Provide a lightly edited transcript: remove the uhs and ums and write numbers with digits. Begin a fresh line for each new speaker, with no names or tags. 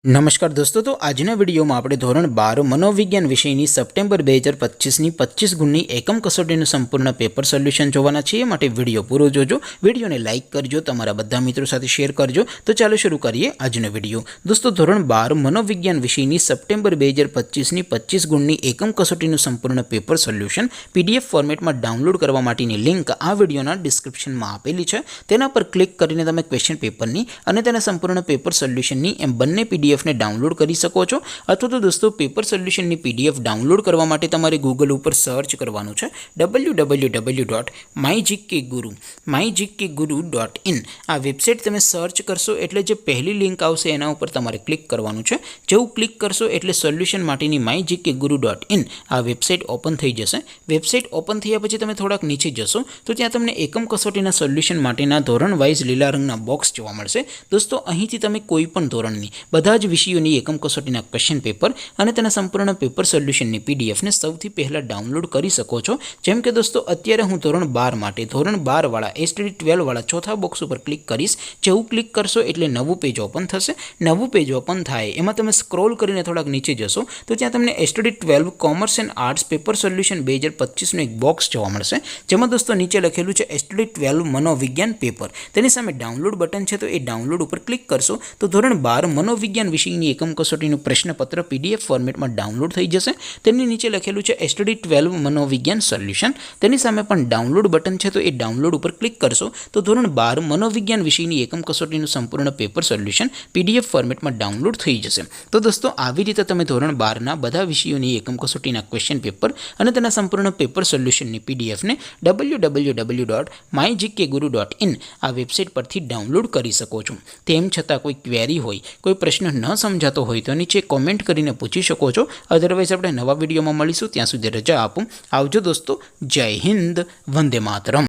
नमस्कार दोस्तों, तो આજના વિડીયોમાં આપણે ધોરણ 12 મનોવિજ્ઞાન વિષયની સપ્ટેમ્બર 2025ની 25 ગુણની એકમ કસોટીનું સંપૂર્ણ પેપર સોલ્યુશન જોવાના છીએ। માટે વિડીયો પૂરો જોજો, વિડીયોને લાઇક કરજો, તમારા બધા મિત્રો સાથે શેર કરજો। તો ચાલો શરૂ કરીએ આજનો વિડીયો। દોસ્તો, ધોરણ 12 મનોવિજ્ઞાન વિષયની સપ્ટેમ્બર 2025ની 25 ગુણની એકમ કસોટીનું સંપૂર્ણ પેપર સોલ્યુશન PDF ફોર્મેટમાં ડાઉનલોડ કરવા માટેની લિંક આ વિડીયોના ડિસ્ક્રિપ્શનમાં આપેલી છે। તેના પર ક્લિક કરીને તમે ક્વેશ્ચન પેપરની અને તેના સંપૂર્ણ પેપર સોલ્યુશનની એમ બંને PDF ने डाउनलॉड कर सको छो। अथवा तो दोस्तों पेपर सोल्यूशन नी PDF डाउनलॉड करवा माटे तमारे गूगल पर सर्च करवानुं छे www.mygkguru.in आ वेबसाइट तमे सर्च करशो एटले जे पहली लिंक आवशे एना उपर तमारे क्लिक करवानुं छे। जेवुं क्लिक करशो एटले सोल्यूशन माटेनी mygkguru.in आ वेबसाइट ओपन थई जशे। वेबसाइट ओपन थया पछी तमे थोड़ाक नीचे जशो तो त्यां तमने एकम कसोटीना सोल्यूशन माटेना धोरण वाइज लीला रंगना बॉक्स जोवा मळशे। दोस्तों, અહીંથી તમે કોઈ પણ ધોરણની બધા જ વિષયોની એકમ કસોટીના ક્વેશ્ચન પેપર અને તેના સંપૂર્ણ પેપર સોલ્યુશનની PDF ને સૌથી પહેલા ડાઉનલોડ કરી શકો છો। જેમ કે દોસ્તો, અત્યારે હું ધોરણ 12 માટે ધોરણ 12 વાળા STD 12 વાળા ચોથા બોક્સ ઉપર ક્લિક કરીશ। જેવું ક્લિક કરશો એટલે નવું પેજ ઓપન થશે। નવું પેજ ઓપન થાય એમાં તમે સ્ક્રોલ કરીને થોડાક નીચે જશો તો ત્યાં તમને STD 12 commerce and arts paper solution 2025 નું એક બોક્સ જોવા મળશે। જેમાં દોસ્તો નીચે લખેલું છે STD 12 મનોવિજ્ઞાન પેપર। તેની સામે ડાઉનલોડ બટન છે, તો એ ડાઉનલોડ ઉપર ક્લિક કરશો તો ધોરણ 12 મનોવિજ્ઞાન વિષયની એકમ કસોટીનું પ્રશ્નપત્ર PDF ફોર્મેટમાં ડાઉનલોડ થઈ જશે। તેની નીચે લખેલું છે STD 12 મનોવિજ્ઞાન સોલ્યુશન। તેની સામે પણ ડાઉનલોડ બટન છે, તો એ ડાઉનલોડ ઉપર ક્લિક કરશો તો ધોરણ 12 મનોવિજ્ઞાન વિષયની એકમ કસોટીનું સંપૂર્ણ પેપર સોલ્યુશન PDF ફોર્મેટમાં ડાઉનલોડ થઈ જશે। તો દોસ્તો, આવી રીતે તમે ધોરણ 12ના બધા વિષયોની એકમ કસોટીના ક્વેશ્ચન પેપર અને તેના સંપૂર્ણ પેપર સોલ્યુશનની PDF ને www.mygkguru.in આ વેબસાઇટ પરથી ડાઉનલોડ કરી શકો છો। તેમ છતાં કોઈ ક્વેરી હોય, કોઈ प्रश्न न समझातो होय तो नीचे कॉमेंट करीने पूछी शको छो। अदरवाइज आपणे नवा विडियोमां मळीशुं, त्यां सुधी रजा आपो। आवजो दोस्तों, जय हिंद, वंदे मातरम।